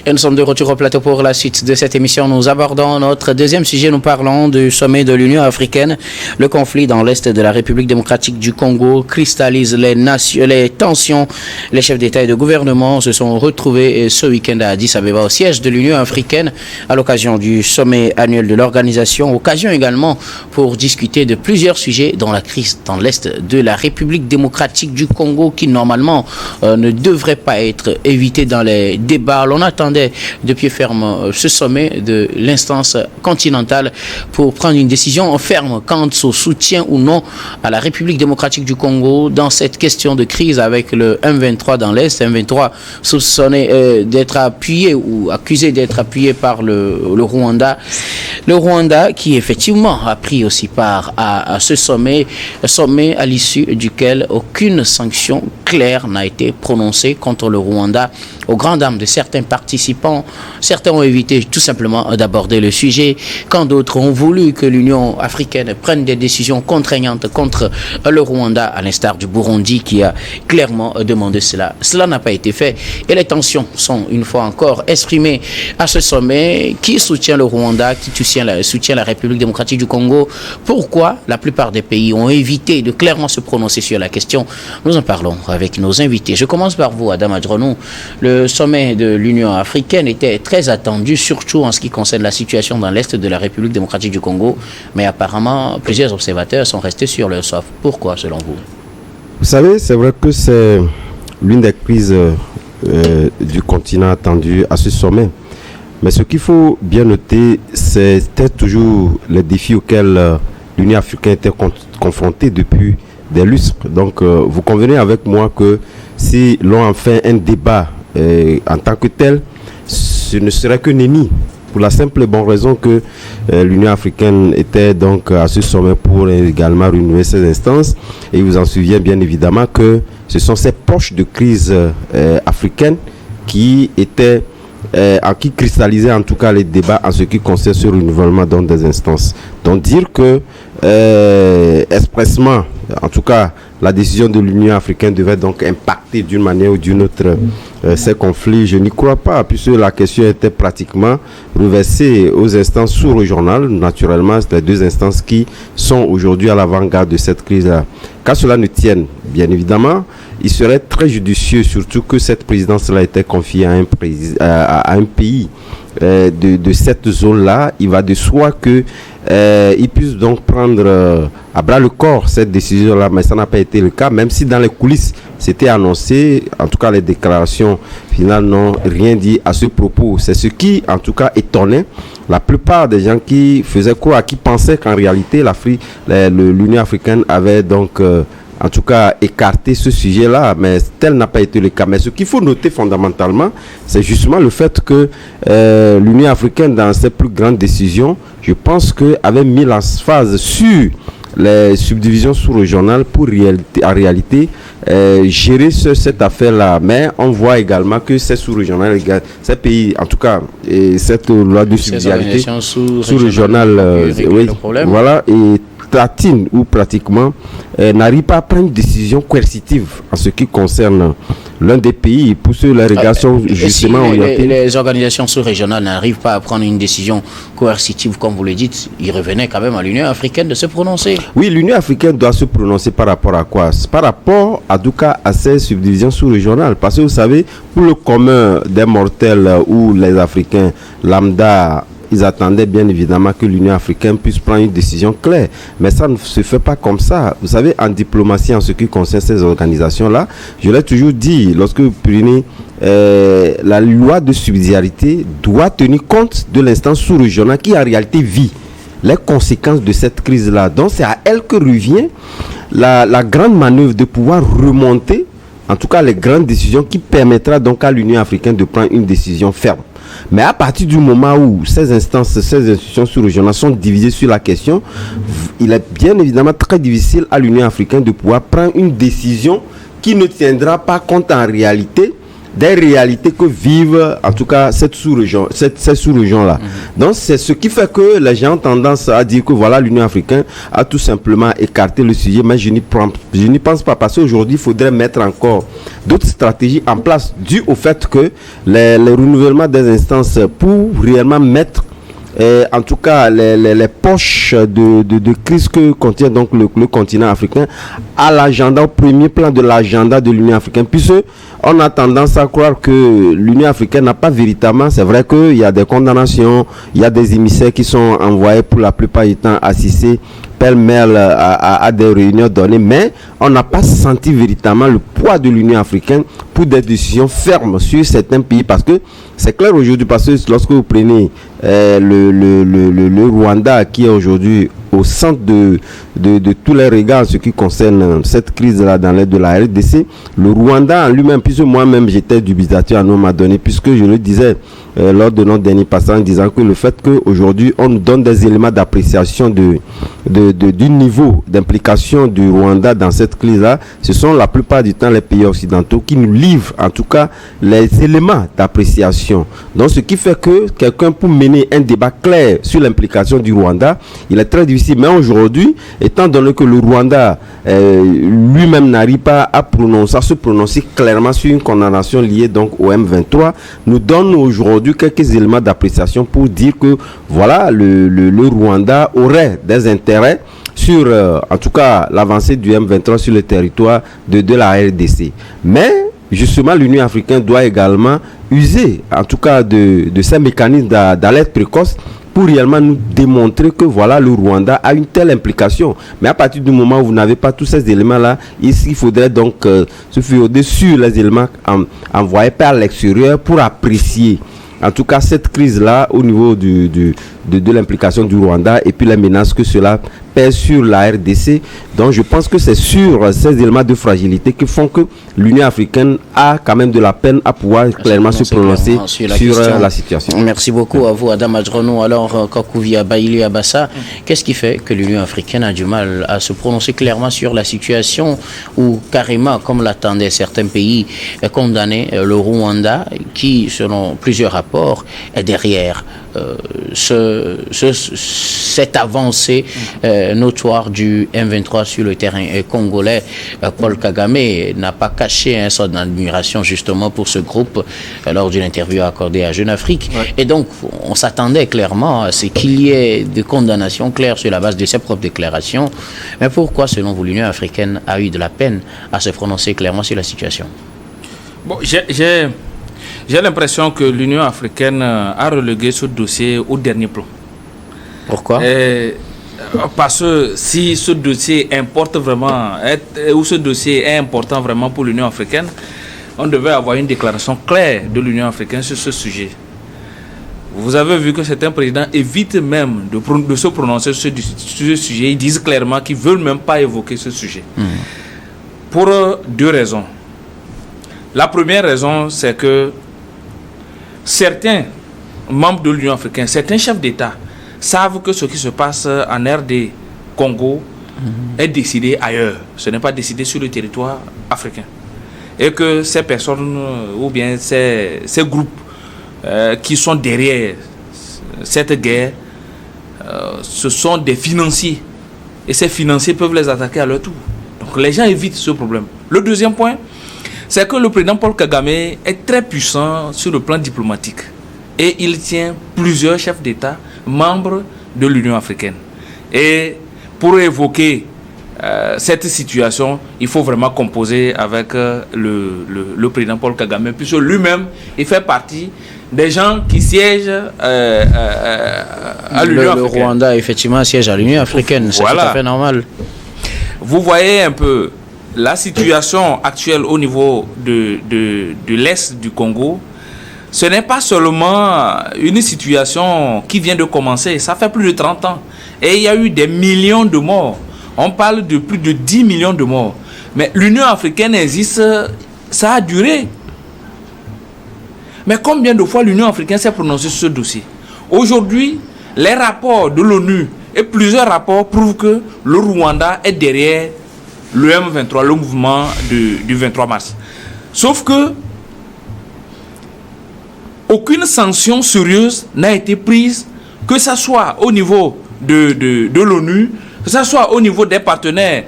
Et nous sommes de retour au plateau pour la suite de cette émission. Nous abordons notre deuxième sujet. Nous parlons du sommet de l'Union africaine. Le conflit dans l'est de la République démocratique du Congo cristallise les tensions. Les chefs d'État et de gouvernement se sont retrouvés ce week-end à Addis Abeba au siège de l'Union africaine à l'occasion du sommet annuel de l'organisation. Occasion également pour discuter de plusieurs sujets dont la crise dans l'est de la République démocratique du Congo qui normalement ne devrait pas être évitée dans les débats. On attendait de pied ferme ce sommet de l'instance continentale pour prendre une décision ferme quant au soutien ou non à la République démocratique du Congo dans cette question de crise avec le M23 dans l'Est. M23 soupçonné d'être appuyé ou accusé d'être appuyé par le Rwanda. Le Rwanda qui effectivement a pris aussi part à ce sommet à l'issue duquel aucune sanction claire n'a été prononcée contre le Rwanda. Aux grandes dames de certains participants, certains ont évité tout simplement d'aborder le sujet, quand d'autres ont voulu que l'Union africaine prenne des décisions contraignantes contre le Rwanda, à l'instar du Burundi qui a clairement demandé cela. Cela n'a pas été fait et les tensions sont une fois encore exprimées à ce sommet. Qui soutient le Rwanda? Qui soutient la République démocratique du Congo? Pourquoi la plupart des pays ont évité de clairement se prononcer sur la question? Nous en parlons avec nos invités. Je commence par vous, Adam Adronou. Le sommet de l'Union africaine était très attendu, surtout en ce qui concerne la situation dans l'est de la République démocratique du Congo. Mais apparemment, plusieurs observateurs sont restés sur leur soif. Pourquoi, selon vous? Vous savez, c'est vrai que c'est l'une des crises du continent attendu à ce sommet. Mais ce qu'il faut bien noter, c'était toujours les défis auxquels l'Union africaine était confrontée depuis des lustres. Donc, vous convenez avec moi que si l'on en fait un débat en tant que tel, ce ne serait que nenni. Pour la simple et bonne raison que l'Union africaine était donc à ce sommet pour également renouveler ses instances. Et vous en souvenez bien évidemment que ce sont ces poches de crise africaines qui étaient qui cristallisaient en tout cas les débats en ce qui concerne ce renouvellement dans des instances. Donc dire que expressement, en tout cas, la décision de l'Union africaine devait donc impacter d'une manière ou d'une autre ces conflits. Je n'y crois pas, puisque la question était pratiquement reversée aux instances sous-régionales. Naturellement, c'est les deux instances qui sont aujourd'hui à l'avant-garde de cette crise-là. Qu'à cela ne tienne, bien évidemment, il serait très judicieux, surtout que cette présidence-là était confiée à un pays de cette zone-là. Il va de soi que il puisse donc prendre à bras le corps cette décision-là, mais ça n'a pas été le cas, même si dans les coulisses c'était annoncé. En tout cas, les déclarations finales n'ont rien dit à ce propos. C'est ce qui, en tout cas, étonnait la plupart des gens qui faisaient croire, qui pensaient qu'en réalité l'Union africaine avait donc en tout cas écarté ce sujet-là, mais tel n'a pas été le cas. Mais ce qu'il faut noter fondamentalement, c'est justement le fait que l'Union africaine, dans ses plus grandes décisions, je pense qu'avait mis la phase sur les subdivisions sous-régionales pour en réalité gérer cette affaire-là. Mais on voit également que ces sous-régionales, ces pays, en tout cas, et cette loi de subsidiarité sous-régionale, oui, voilà, et tatine ou pratiquement n'arrive pas à prendre une décision coercitive en ce qui concerne l'un des pays pour ceux la régulation justement si les organisations sous-régionales n'arrivent pas à prendre une décision coercitive comme vous le dites, il revenait quand même à l'Union africaine de se prononcer. Oui, l'Union africaine doit se prononcer par rapport à quoi? Par rapport en tout cas à ces subdivisions sous-régionales, parce que vous savez, pour le commun des mortels ou les Africains lambda, ils attendaient bien évidemment que l'Union africaine puisse prendre une décision claire. Mais ça ne se fait pas comme ça. Vous savez, en diplomatie, en ce qui concerne ces organisations-là, je l'ai toujours dit, lorsque vous prenez la loi de subsidiarité doit tenir compte de l'instance sous-régionale qui en réalité vit les conséquences de cette crise-là. Donc c'est à elle que revient la grande manœuvre de pouvoir remonter, en tout cas les grandes décisions qui permettra donc à l'Union africaine de prendre une décision ferme. Mais à partir du moment où ces instances, ces institutions sous-régionales sont divisées sur la question, il est bien évidemment très difficile à l'Union africaine de pouvoir prendre une décision qui ne tiendra pas compte en réalité des réalités que vivent en tout cas cette sous-région, cette sous-région-là. Donc c'est ce qui fait que les gens ont tendance à dire que voilà, l'Union africaine a tout simplement écarté le sujet, mais je n'y pense pas, parce qu'aujourd'hui il faudrait mettre encore d'autres stratégies en place dû au fait que les renouvellements des instances pour réellement mettre en tout cas les poches de crise que contient donc le continent africain à l'agenda, au premier plan de l'agenda de l'Union africaine, puisque on a tendance à croire que l'Union africaine n'a pas véritablement, c'est vrai qu'il y a des condamnations, il y a des émissaires qui sont envoyés pour la plupart du temps assister pêle-mêle à des réunions données, mais on n'a pas senti véritablement le poids de l'Union africaine pour des décisions fermes sur certains pays, parce que c'est clair aujourd'hui, parce que lorsque vous prenez le Rwanda qui est aujourd'hui au centre de tous les regards en ce qui concerne cette crise-là dans l'aide de la RDC, le Rwanda en lui-même, puisque moi-même j'étais dubitateur à un moment donné, puisque je le disais lors de notre dernier passage, en disant que le fait qu'aujourd'hui on nous donne des éléments d'appréciation du niveau d'implication du Rwanda dans cette crise-là, ce sont la plupart du temps les pays occidentaux qui nous livrent en tout cas les éléments d'appréciation. Donc ce qui fait que quelqu'un pour mener un débat clair sur l'implication du Rwanda, il est très difficile. Mais aujourd'hui, étant donné que le Rwanda lui-même n'arrive pas à se prononcer clairement sur une condamnation liée donc au M23, nous donne aujourd'hui quelques éléments d'appréciation pour dire que voilà, le Rwanda aurait des intérêts sur en tout cas l'avancée du M23 sur le territoire de la RDC. Mais justement, l'Union africaine doit également user en tout cas de ces mécanismes d'alerte précoce pour réellement nous démontrer que voilà, le Rwanda a une telle implication. Mais à partir du moment où vous n'avez pas tous ces éléments-là, il faudrait donc se fier sur les éléments envoyés par l'extérieur pour apprécier en tout cas cette crise-là au niveau de l'implication du Rwanda et puis les menaces que cela pèse sur la RDC. Donc je pense que c'est sur ces éléments de fragilité qui font que l'Union africaine a quand même de la peine à pouvoir clairement se prononcer sur la situation. Merci beaucoup à vous, Adam Adjrono. Alors, Kakouvia Baïli Abassa, qu'est-ce qui fait que l'Union africaine a du mal à se prononcer clairement sur la situation où carrément, comme l'attendaient certains pays, condamner le Rwanda qui, selon plusieurs rapports, est derrière cette avancée notoire du M23 sur le terrain congolais? Paul Kagame n'a pas caché son admiration justement pour ce groupe lors d'une interview accordée à Jeune Afrique. Ouais. Et donc, on s'attendait clairement à ce qu'il y ait des condamnations claires sur la base de ses propres déclarations. Mais pourquoi, selon vous, l'Union africaine a eu de la peine à se prononcer clairement sur la situation? Bon, j'ai l'impression que l'Union africaine a relégué ce dossier au dernier plan. Pourquoi? Parce que si ce dossier importe vraiment, ou ce dossier est important vraiment pour l'Union africaine, on devait avoir une déclaration claire de l'Union africaine sur ce sujet. Vous avez vu que certains présidents évitent même de se prononcer sur ce sujet. Ils disent clairement qu'ils ne veulent même pas évoquer ce sujet. Pour deux raisons. La première raison, c'est que certains membres de l'Union africaine, certains chefs d'État savent que ce qui se passe en RD Congo est décidé ailleurs. Ce n'est pas décidé sur le territoire africain. Et que ces personnes ou bien ces groupes qui sont derrière cette guerre, ce sont des financiers. Et ces financiers peuvent les attaquer à leur tour. Donc les gens évitent ce problème. Le deuxième point, c'est que le président Paul Kagame est très puissant sur le plan diplomatique. Et il tient plusieurs chefs d'État membres de l'Union africaine. Et pour évoquer cette situation, il faut vraiment composer avec le président Paul Kagame, puisque lui-même, il fait partie des gens qui siègent à l'Union africaine. Le Rwanda, effectivement, siège à l'Union africaine. C'est tout à fait normal. Vous voyez un peu la situation actuelle au niveau de l'Est du Congo. Ce n'est pas seulement une situation qui vient de commencer, ça fait plus de 30 ans. Et il y a eu des millions de morts. On parle de plus de 10 millions de morts. Mais l'Union africaine existe, ça a duré. Mais combien de fois l'Union africaine s'est prononcée sur ce dossier? Aujourd'hui, les rapports de l'ONU et plusieurs rapports prouvent que le Rwanda est derrière le M23, le mouvement du 23 mars. Sauf que aucune sanction sérieuse n'a été prise, que ce soit au niveau de l'ONU, que ce soit au niveau des partenaires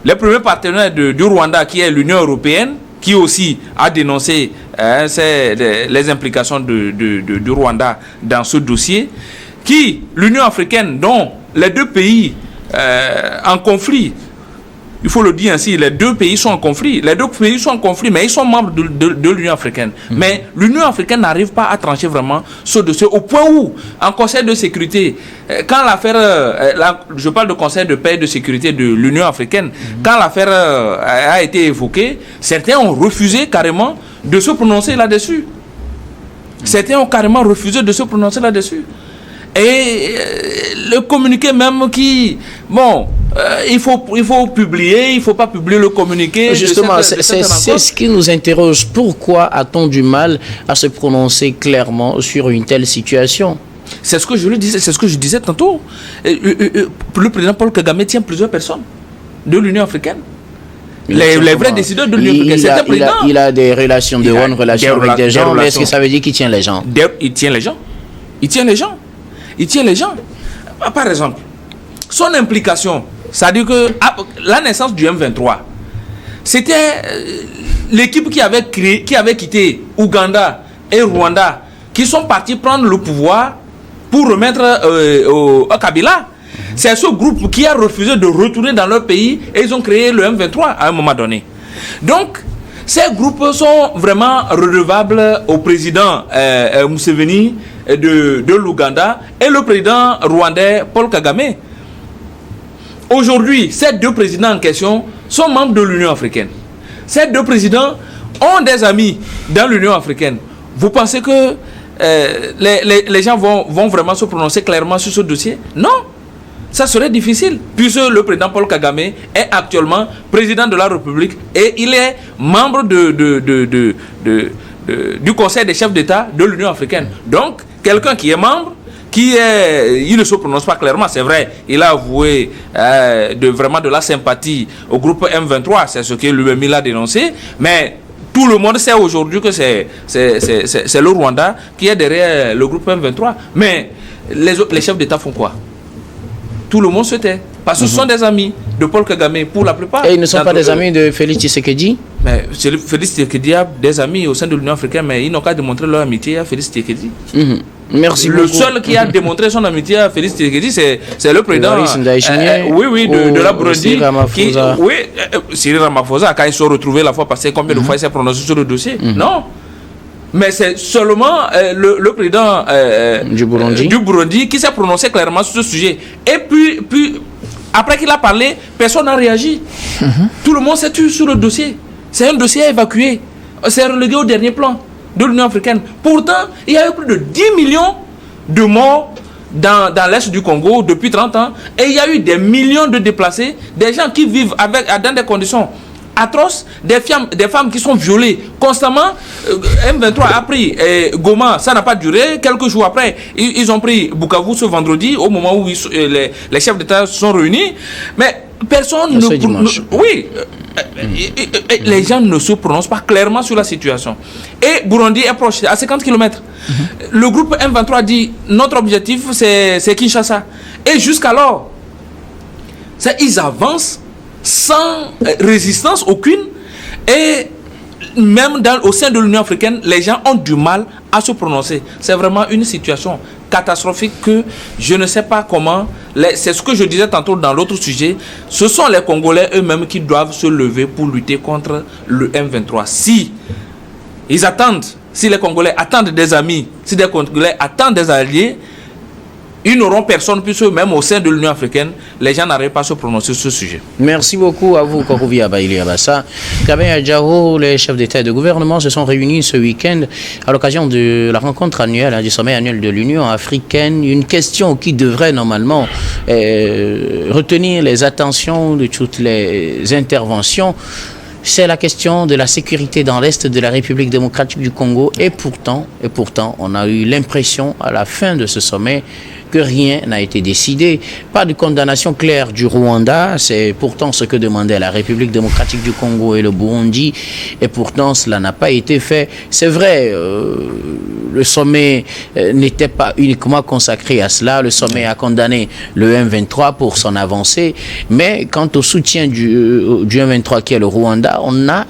les premiers partenaires du Rwanda, qui est l'Union européenne, qui aussi a dénoncé les implications du Rwanda dans ce dossier, l'Union africaine, dont les deux pays en conflit, il faut le dire ainsi, les deux pays sont en conflit. Les deux pays sont en conflit, mais ils sont membres de l'Union africaine. Mais l'Union africaine n'arrive pas à trancher vraiment ce dossier, au point où, en Conseil de sécurité, quand l'affaire, je parle de Conseil de paix et de sécurité de l'Union africaine, quand l'affaire a été évoquée, certains ont refusé carrément de se prononcer là-dessus. Certains ont carrément refusé de se prononcer là-dessus. Et le communiqué même qui... Bon, il faut publier, il ne faut pas publier le communiqué. Justement, c'est ce qui nous interroge. Pourquoi a-t-on du mal à se prononcer clairement sur une telle situation? C'est ce que je disais, c'est ce que je disais tantôt. Le président Paul Kagame tient plusieurs personnes de l'Union africaine. Les vrais décideurs de l'Union africaine. Il a des relations, de bonnes relations avec des gens, mais est-ce que ça veut dire qu'il tient les gens? Il tient les gens. Il tient les gens. Il tient les gens. Par exemple, son implication, c'est-à-dire que la naissance du M23, c'était l'équipe qui avait quitté Ouganda et Rwanda, qui sont partis prendre le pouvoir pour remettre au Kabila. C'est ce groupe qui a refusé de retourner dans leur pays et ils ont créé le M23 à un moment donné. Donc, ces groupes sont vraiment redevables au président Museveni de l'Ouganda et le président rwandais Paul Kagame. Aujourd'hui, ces deux présidents en question sont membres de l'Union africaine. Ces deux présidents ont des amis dans l'Union africaine. Vous pensez que les gens vont vraiment se prononcer clairement sur ce dossier? Non, ça serait difficile, puisque le président Paul Kagame est actuellement président de la République et il est membre du Conseil des chefs d'État de l'Union africaine. Donc, quelqu'un qui est membre, il ne se prononce pas clairement, c'est vrai, il a avoué vraiment de la sympathie au groupe M23, c'est ce que lui-même a dénoncé, mais tout le monde sait aujourd'hui que c'est le Rwanda qui est derrière le groupe M23. Mais les chefs d'État font quoi? Tout le monde se tait. Parce que ce sont des amis de Paul Kagame pour la plupart. Et ils ne sont pas des amis de Félix Tshisekedi? Mais Félix Tshisekedi a des amis au sein de l'Union africaine, mais ils n'ont qu'à démontrer leur amitié à Félix Tshisekedi. Merci le beaucoup. Seul qui a démontré son amitié à Félix Tshisekedi, c'est le président de la Burundi. Cyril Ramaphosa, quand ils se sont retrouvés la fois passée, combien de fois il s'est prononcé sur le dossier? Non. Mais c'est seulement le président du Burundi qui s'est prononcé clairement sur ce sujet. Et puis après qu'il a parlé, personne n'a réagi. Tout le monde s'est tué sur le dossier. C'est un dossier à évacuer. C'est relégué au dernier plan de l'Union africaine. Pourtant, il y a eu plus de 10 millions de morts dans l'Est du Congo depuis 30 ans. Et il y a eu des millions de déplacés, des gens qui vivent dans des conditions atroces, des femmes qui sont violées constamment. M23 a pris Goma, ça n'a pas duré. Quelques jours après, ils ont pris Bukavu ce vendredi, au moment où les chefs d'État sont réunis. Mais personne les gens ne se prononcent pas clairement sur la situation. Et Burundi est proche, à 50 km. Le groupe M23 dit notre objectif c'est Kinshasa. Et jusqu'alors, ils avancent sans résistance aucune. Et même au sein de l'Union africaine, les gens ont du mal à se prononcer. C'est vraiment une situation catastrophique que je ne sais pas comment. C'est ce que je disais tantôt dans l'autre sujet. Ce sont les Congolais eux-mêmes qui doivent se lever pour lutter contre le M23. Si les Congolais attendent des amis, si les Congolais attendent des alliés, ils n'auront personne, puisque même au sein de l'Union africaine, les gens n'arrivent pas à se prononcer sur ce sujet. Merci beaucoup à vous, Korouvi Abaïli Abassa. Kabé Adjao, les chefs d'État et de gouvernement se sont réunis ce week-end à l'occasion de la rencontre annuelle, du sommet annuel de l'Union africaine. Une question qui devrait normalement retenir les attentions de toutes les interventions. c'est la question de la sécurité dans l'Est de la République démocratique du Congo. Et pourtant, on a eu l'impression à la fin de ce sommet que rien n'a été décidé. Pas de condamnation claire du Rwanda, c'est pourtant ce que demandaient la République démocratique du Congo et le Burundi, et pourtant cela n'a pas été fait. C'est vrai, le sommet n'était pas uniquement consacré à cela, le sommet a condamné le M23 pour son avancée, mais quant au soutien du M23 qui est le Rwanda, on n'a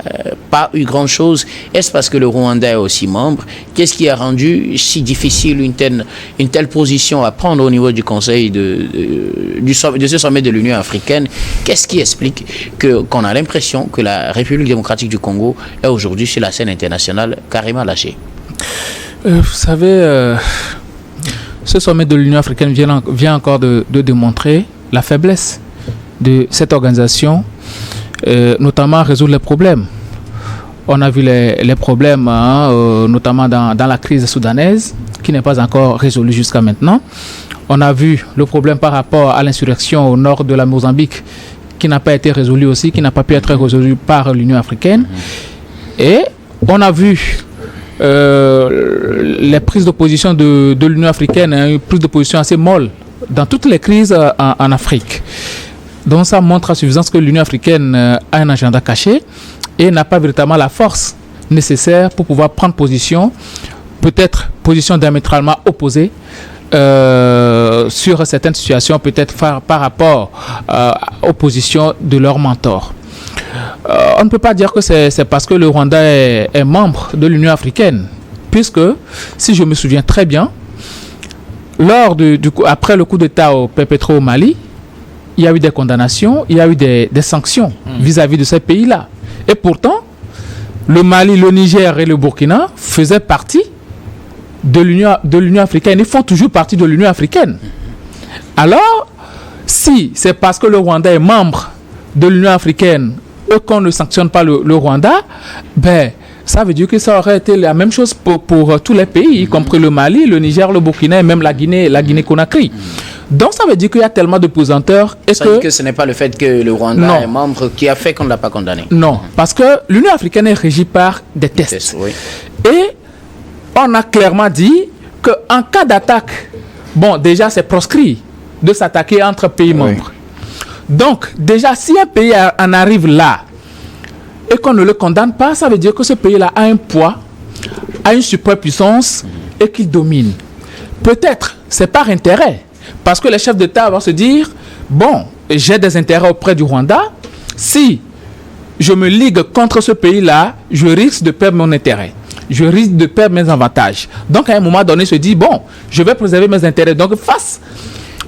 pas eu grand chose. Est-ce parce que le Rwanda est aussi membre? Qu'est-ce qui a rendu si difficile une telle position à prendre au niveau du Conseil de ce sommet de l'Union africaine? Qu'est-ce qui explique qu'on a l'impression que la République démocratique du Congo est aujourd'hui sur la scène internationale carrément lâchée? Vous savez, ce sommet de l'Union africaine vient encore de démontrer la faiblesse de cette organisation, notamment à résoudre les problèmes. On a vu les problèmes, notamment dans la crise soudanaise, qui n'est pas encore résolue jusqu'à maintenant. On a vu le problème par rapport à l'insurrection au nord de la Mozambique, qui n'a pas été résolu aussi, qui n'a pas pu être résolu par l'Union africaine. Et on a vu les prises de position de l'Union africaine, une prise de position assez molle dans toutes les crises en Afrique. Donc ça montre à suffisance que l'Union africaine a un agenda caché et n'a pas véritablement la force nécessaire pour pouvoir prendre position, peut-être position diamétralement opposée sur certaines situations, peut-être par rapport aux positions de leurs mentors. On ne peut pas dire que c'est parce que le Rwanda est membre de l'Union africaine, puisque, si je me souviens très bien, après le coup d'État perpétré au Mali, il y a eu des condamnations, il y a eu des sanctions vis-à-vis de ces pays-là. Et pourtant, le Mali, le Niger et le Burkina faisaient partie de l'Union africaine. Ils font toujours partie de l'Union africaine. Alors, si c'est parce que le Rwanda est membre de l'Union africaine et qu'on ne sanctionne pas le Rwanda, ben, ça veut dire que ça aurait été la même chose pour tous les pays, y compris le Mali, le Niger, le Burkina et même la Guinée-Conakry. Donc ça veut dire qu'il y a tellement de pesanteurs. Ça veut dire que ce n'est pas le fait que le Rwanda est membre qui a fait qu'on ne l'a pas condamné. Non, parce que l'Union africaine est régie par des tests. Oui. Et on a clairement dit qu'en cas d'attaque, bon, déjà c'est proscrit de s'attaquer entre pays membres. Donc, déjà, si un pays en arrive là et qu'on ne le condamne pas, ça veut dire que ce pays-là a un poids, a une superpuissance et qu'il domine. Peut-être, c'est par intérêt. Parce que les chefs d'État vont se dire, bon, j'ai des intérêts auprès du Rwanda. Si je me ligue contre ce pays-là, je risque de perdre mon intérêt. Je risque de perdre mes avantages. Donc, à un moment donné, se dit, bon, je vais préserver mes intérêts. Donc, face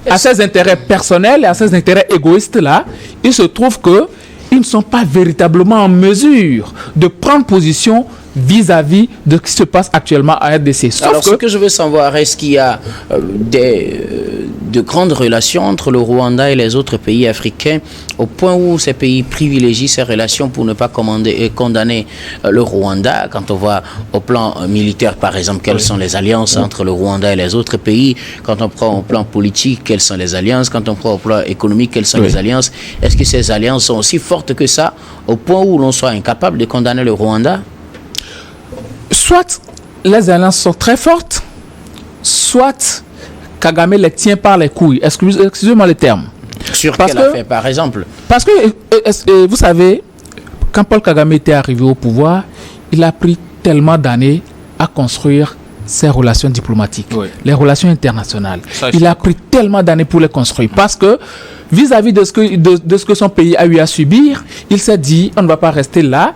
à ces intérêts personnels et à ces intérêts égoïstes-là, il se trouve qu'ils ne sont pas véritablement en mesure de prendre position vis-à-vis de ce qui se passe actuellement à RDC. Alors, ce que je veux savoir, est-ce qu'il y a de grandes relations entre le Rwanda et les autres pays africains, au point où ces pays privilégient ces relations pour ne pas condamner le Rwanda? Quand on voit au plan militaire, par exemple, quelles sont les alliances entre le Rwanda et les autres pays? Quand on prend au plan politique, quelles sont les alliances? Quand on prend au plan économique, quelles sont les alliances? Est-ce que ces alliances sont aussi fortes que ça, au point où l'on soit incapable de condamner le Rwanda? Soit les alliances sont très fortes, soit Kagame les tient par les couilles. Excusez-moi le terme. Sur quelle affaire, par exemple? Parce que, vous savez, quand Paul Kagame était arrivé au pouvoir, il a pris tellement d'années à construire ses relations diplomatiques, les relations internationales. Il a pris tellement d'années pour les construire. Parce que, vis-à-vis de ce que son pays a eu à subir, il s'est dit, on ne va pas rester là,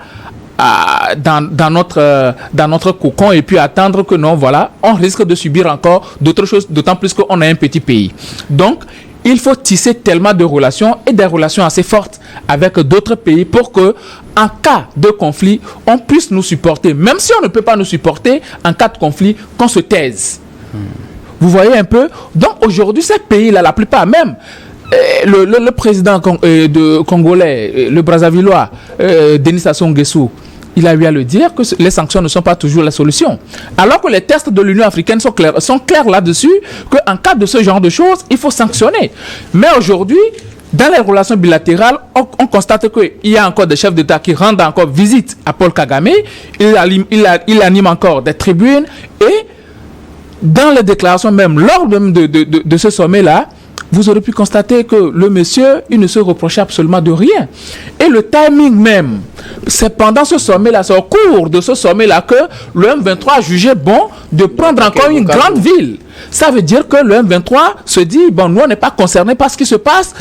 dans notre cocon et puis attendre que non, voilà, on risque de subir encore d'autres choses, d'autant plus qu'on est un petit pays. Donc, il faut tisser tellement de relations et des relations assez fortes avec d'autres pays pour que, en cas de conflit, on puisse nous supporter. Même si on ne peut pas nous supporter, en cas de conflit, qu'on se taise. Vous voyez un peu? Donc, aujourd'hui, ces pays-là, la plupart même, le président congolais, le Brazzavillois, Denis Sassou Nguesso, il a eu à le dire que les sanctions ne sont pas toujours la solution. Alors que les tests de l'Union africaine sont clairs là-dessus, qu'en cas de ce genre de choses, il faut sanctionner. Mais aujourd'hui, dans les relations bilatérales, on constate qu'il y a encore des chefs d'État qui rendent encore visite à Paul Kagame. Il anime encore des tribunes. Et dans les déclarations même, lors même de ce sommet-là, vous aurez pu constater que le monsieur, il ne se reprochait absolument de rien. Et le timing même, c'est pendant ce sommet-là, c'est au cours de ce sommet-là que le M23 a jugé bon de prendre encore une grande ville. Ça veut dire que le M23 se dit, bon, nous, on n'est pas concernés par ce qui se passe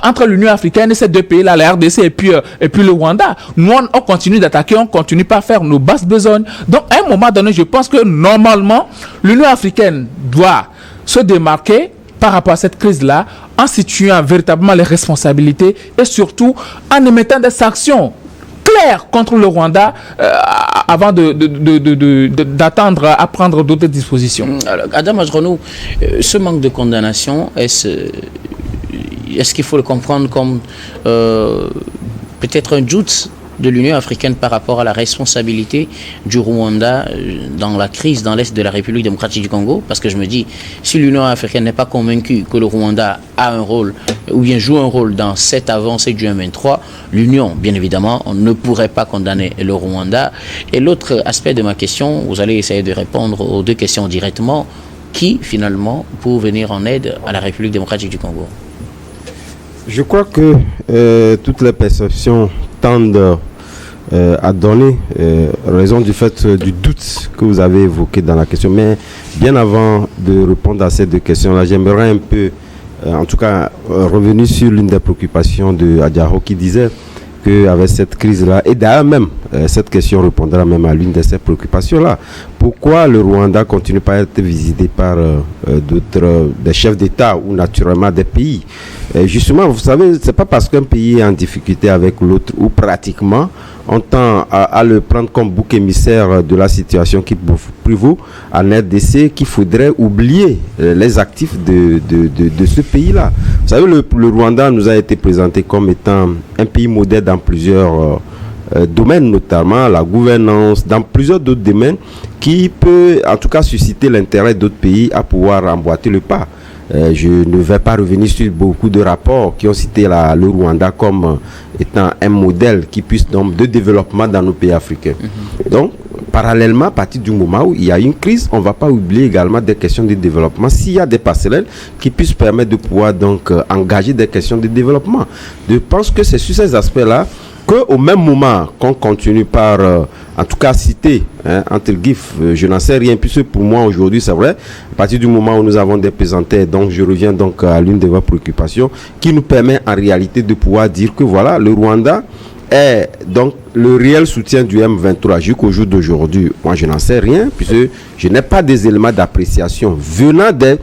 entre l'Union africaine et ces deux pays-là, la RDC et puis le Rwanda. Nous, on continue d'attaquer, on continue pas à faire nos basses besognes. Donc, à un moment donné, je pense que normalement, l'Union africaine doit se démarquer par rapport à cette crise-là, en situant véritablement les responsabilités et surtout en émettant des sanctions claires contre le Rwanda avant d'attendre à prendre d'autres dispositions. Alors, Adam Ajronou, ce manque de condamnation, est-ce qu'il faut le comprendre comme peut-être un doute de l'Union africaine par rapport à la responsabilité du Rwanda dans la crise dans l'Est de la République démocratique du Congo? Parce que je me dis, si l'Union africaine n'est pas convaincue que le Rwanda a un rôle, ou bien joue un rôle dans cette avancée du M23, l'Union, bien évidemment, on ne pourrait pas condamner le Rwanda. Et l'autre aspect de ma question, vous allez essayer de répondre aux deux questions directement, qui finalement peut venir en aide à la République démocratique du Congo? Je crois que toutes les perceptions tendent à donner raison du fait du doute que vous avez évoqué dans la question. Mais bien avant de répondre à ces deux questions-là, j'aimerais un peu, en tout cas, revenir sur l'une des préoccupations de Adjaro qui disait qu'avec cette crise-là, et d'ailleurs même, cette question répondra même à l'une de ces préoccupations-là. Pourquoi le Rwanda continue pas à être visité par des chefs d'État ou naturellement des pays? Justement, vous savez, c'est pas parce qu'un pays est en difficulté avec l'autre ou pratiquement on tend à le prendre comme bouc émissaire de la situation qui prévaut en RDC qu'il faudrait oublier les actifs de ce pays-là. Vous savez, le Rwanda nous a été présenté comme étant un pays modèle dans plusieurs domaines, notamment la gouvernance, dans plusieurs d'autres domaines qui peut en tout cas susciter l'intérêt d'autres pays à pouvoir emboîter le pas. Je ne vais pas revenir sur beaucoup de rapports qui ont cité le Rwanda comme étant un modèle qui puisse donc de développement dans nos pays africains. Donc, parallèlement, à partir du moment où il y a une crise, on ne va pas oublier également des questions de développement. S'il y a des passerelles qui puissent permettre de pouvoir donc engager des questions de développement. Je pense que c'est sur ces aspects-là qu'au même moment qu'on continue par, en tout cas, citer, entre gifs, je n'en sais rien, puisque pour moi aujourd'hui, c'est vrai, à partir du moment où nous avons des présentaires, donc je reviens donc à l'une de vos préoccupations, qui nous permet en réalité de pouvoir dire que voilà, le Rwanda est donc le réel soutien du M23 jusqu'au jour d'aujourd'hui. Moi, je n'en sais rien, puisque je n'ai pas des éléments d'appréciation venant de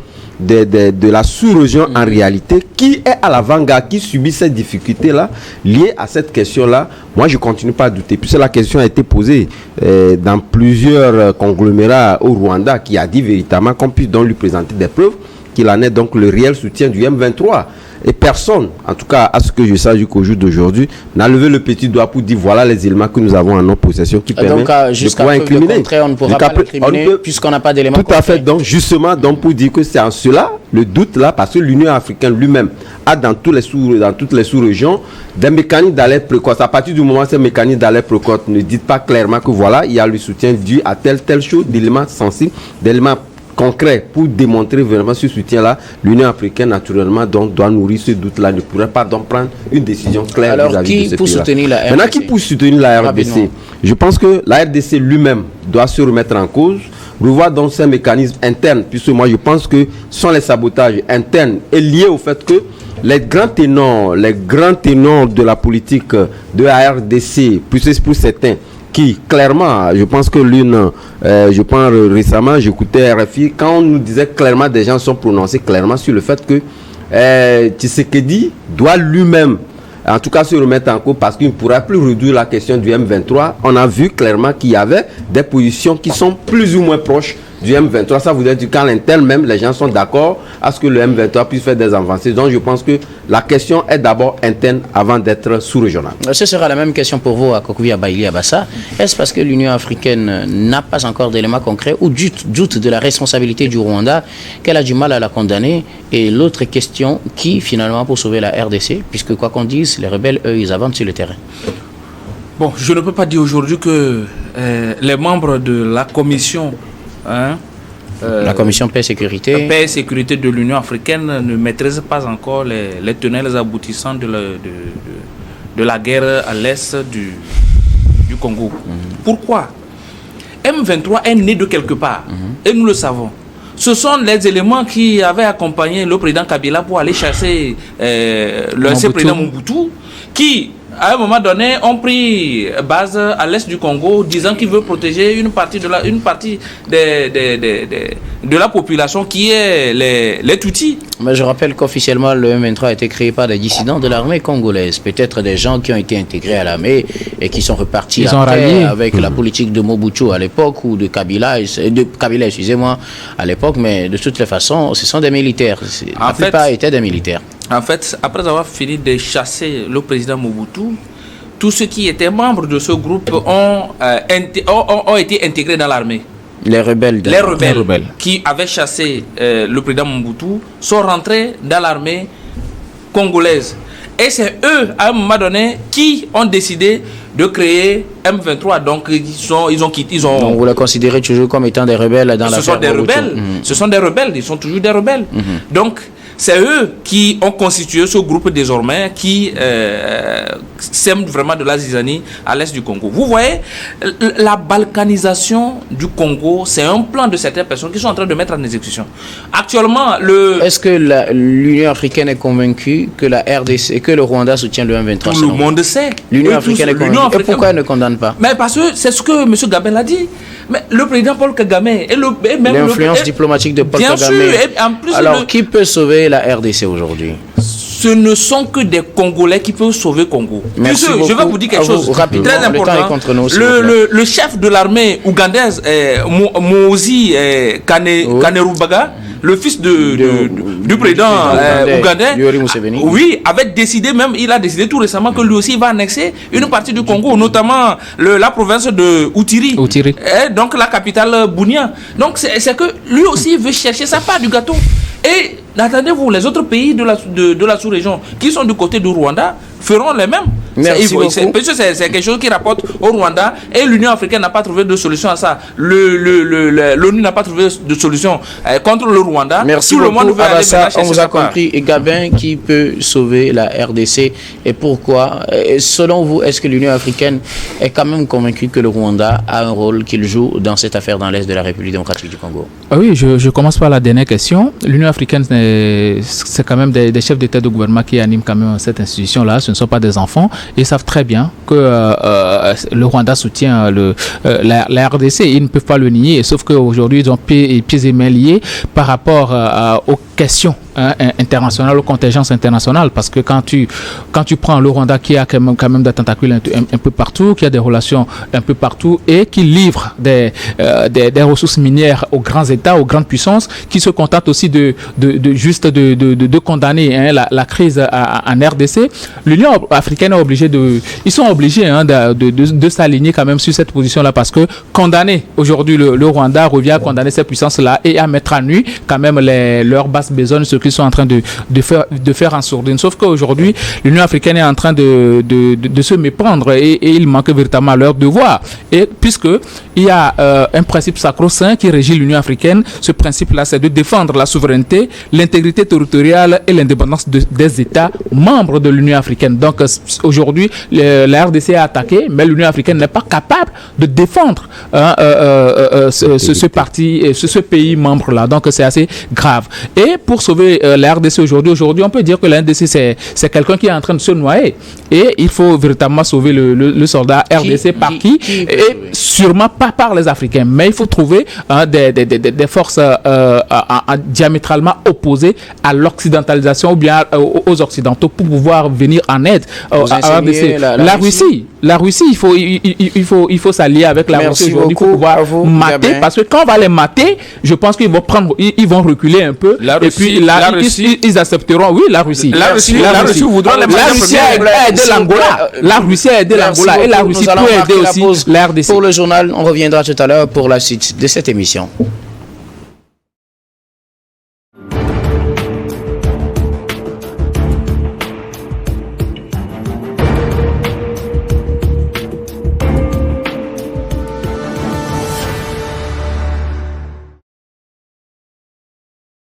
la sous-région en réalité, qui est à l'avant-garde, qui subit ces difficultés-là liées à cette question-là. Moi, je continue pas à douter. Puisque la question a été posée dans plusieurs conglomérats au Rwanda, qui a dit véritablement qu'on puisse donc lui présenter des preuves qu'il en est donc le réel soutien du M23. Et personne, en tout cas à ce que je sache jusqu'au jour d'aujourd'hui, n'a levé le petit doigt pour dire voilà les éléments que nous avons en nos possessions qui permettent de pouvoir incriminer. On ne pourra pas l'incriminer puisqu'on n'a pas d'éléments. Tout à fait, donc justement donc pour dire que c'est en cela le doute là, parce que l'Union africaine lui-même a dans toutes les sous-régions des mécanismes d'alerte précoce. À partir du moment où ces mécanismes d'alerte précoce ne disent pas clairement que voilà, il y a le soutien dû à telle chose, d'éléments sensibles, d'éléments concret pour démontrer vraiment ce soutien-là, l'Union africaine naturellement donc doit nourrir ce doute-là, ne pourrait pas donc prendre une décision claire. Alors qui pour soutenir la RDC? Maintenant, qui pour soutenir la RDC? Je pense que la RDC lui-même doit se remettre en cause, revoir donc ces mécanismes internes, puisque moi je pense que ce sont les sabotages internes et liés au fait que les grands ténors de la politique de la RDC, plus pour certains, qui clairement, je pense que je pense récemment, j'écoutais RFI, quand on nous disait clairement, des gens sont prononcés clairement sur le fait que Tshisekedi doit lui-même, en tout cas se remettre en cause parce qu'il ne pourra plus réduire la question du M23. On a vu clairement qu'il y avait des positions qui sont plus ou moins proches du M23. Ça voudrait dire qu'en l'interne même, les gens sont d'accord à ce que le M23 puisse faire des avancées. Donc je pense que la question est d'abord interne avant d'être sous-régionale. Ce sera la même question pour vous à Kokovi, à Baïli, à Bassa. Est-ce parce que l'Union africaine n'a pas encore d'éléments concrets ou doute de la responsabilité du Rwanda qu'elle a du mal à la condamner? Et l'autre question, qui finalement pour sauver la RDC, puisque quoi qu'on dise, les rebelles, eux, ils avancent sur le terrain? Bon, je ne peux pas dire aujourd'hui que les membres de la commission, la commission paix et sécurité, de l'Union africaine ne maîtrisent pas encore les tenants et les aboutissants de la guerre à l'est du Congo. Pourquoi? M23 est né de quelque part, et nous le savons. Ce sont les éléments qui avaient accompagné le président Kabila pour aller chasser le président Mobutu, qui, à un moment donné, ont pris base à l'est du Congo, disant qu'il veut protéger une partie de la population qui est les Tutsis. Mais je rappelle qu'officiellement, le M23 a été créé par des dissidents de l'armée congolaise. Peut-être des gens qui ont été intégrés à l'armée et qui sont repartis avec la politique de Mobutu à l'époque ou de Kabila, excusez-moi, à l'époque. Mais de toutes les façons, ce sont des militaires. La plupart étaient des militaires. En fait, après avoir fini de chasser le président Mobutu, tous ceux qui étaient membres de ce groupe ont été intégrés dans l'armée. Les rebelles qui avaient chassé le président Mobutu sont rentrés dans l'armée congolaise. Et c'est eux, à un moment donné, qui ont décidé de créer M23. Donc, ils ont quitté. Donc, vous les considérez toujours comme étant des rebelles dans la Ce sont des rebelles. Ils sont toujours des rebelles. Donc, c'est eux qui ont constitué ce groupe désormais qui sème vraiment de la zizanie à l'est du Congo. Vous voyez, la balkanisation du Congo, c'est un plan de certaines personnes qui sont en train de mettre en exécution. Actuellement, Est-ce que l'Union africaine est convaincue que la RDC, que le Rwanda soutient le M23? Tout le monde sait. L'Union africaine est convaincue. Et pourquoi elle ne condamne pas? Mais parce que c'est ce que M. Gabel a dit. Mais le président Paul Kagame et même l'influence diplomatique de Paul Kagame. Bien sûr. Et en plus, qui peut sauver la RDC aujourd'hui? Ce ne sont que des Congolais qui peuvent sauver Congo. Merci beaucoup. Je vais vous dire quelque chose très important. Le chef de l'armée ougandaise, Mozi Kainerugaba, le fils du président ougandais, oui, avait décidé, même il a décidé tout récemment que lui aussi va annexer une partie du Congo, notamment la province de Outiri. Donc la capitale Bunia. Donc c'est que lui aussi veut chercher sa part du gâteau. Et attendez-vous, les autres pays de la sous-région qui sont du côté du Rwanda feront les mêmes. Merci beaucoup. C'est quelque chose qui rapporte au Rwanda et l'Union africaine n'a pas trouvé de solution à ça. L'ONU n'a pas trouvé de solution contre le Rwanda. Merci Tout beaucoup. le monde veut aller on vous a compris. Et Gabin, qui peut sauver la RDC et pourquoi? Selon vous, est-ce que l'Union africaine est quand même convaincue que le Rwanda a un rôle qu'il joue dans cette affaire dans l'est de la République démocratique du Congo? Oui, je commence par la dernière question. L'Union africaine, c'est quand même des chefs d'État de gouvernement qui animent quand même cette institution-là. Ce ne sont pas des enfants. Ils savent très bien que le Rwanda soutient la RDC. Ils ne peuvent pas le nier. Sauf qu'aujourd'hui, ils ont pieds et mains liés par rapport aux questions internationales, aux contingences internationales. Parce que quand tu prends le Rwanda qui a quand même des tentacules un peu partout, qui a des relations un peu partout et qui livre des ressources minières aux grands États, aux grandes puissances, qui se contentent aussi de condamner la crise en RDC, l'Union africaine est obligée ils sont obligés de s'aligner quand même sur cette position-là, parce que condamner aujourd'hui le Rwanda revient à condamner ces puissances-là et à mettre à nu quand même leurs basses besognes, ce qu'ils sont en train de faire en sourdine. Sauf qu'aujourd'hui, l'Union africaine est en train de se méprendre et il manque véritablement à leur devoir. Et puisque il y a un principe sacro-saint qui régit l'Union africaine, ce principe-là, c'est de défendre la souveraineté, l'intégrité territoriale et l'indépendance des États membres de l'Union africaine. Donc aujourd'hui, la RDC est attaquée, mais l'Union africaine n'est pas capable de défendre ce pays membre-là. Donc c'est assez grave. Et pour sauver aider la RDC aujourd'hui. Aujourd'hui, on peut dire que la RDC, c'est quelqu'un qui est en train de se noyer. Et il faut véritablement sauver le soldat RDC par qui et sûrement pas par les Africains. Mais il faut trouver des forces diamétralement opposées à l'occidentalisation ou bien aux Occidentaux pour pouvoir venir en aide à la RDC. La Russie, il faut s'allier avec la Russie aujourd'hui pour pouvoir mater. Parce que quand on va les mater, je pense qu'ils vont reculer un peu. Et puis ils accepteront, oui, la Russie. La Russie a aidé l'Angola. La Russie a aidé l'Angola et la Russie peut aider aussi la RDC. Pour le journal, on reviendra tout à l'heure pour la suite de cette émission.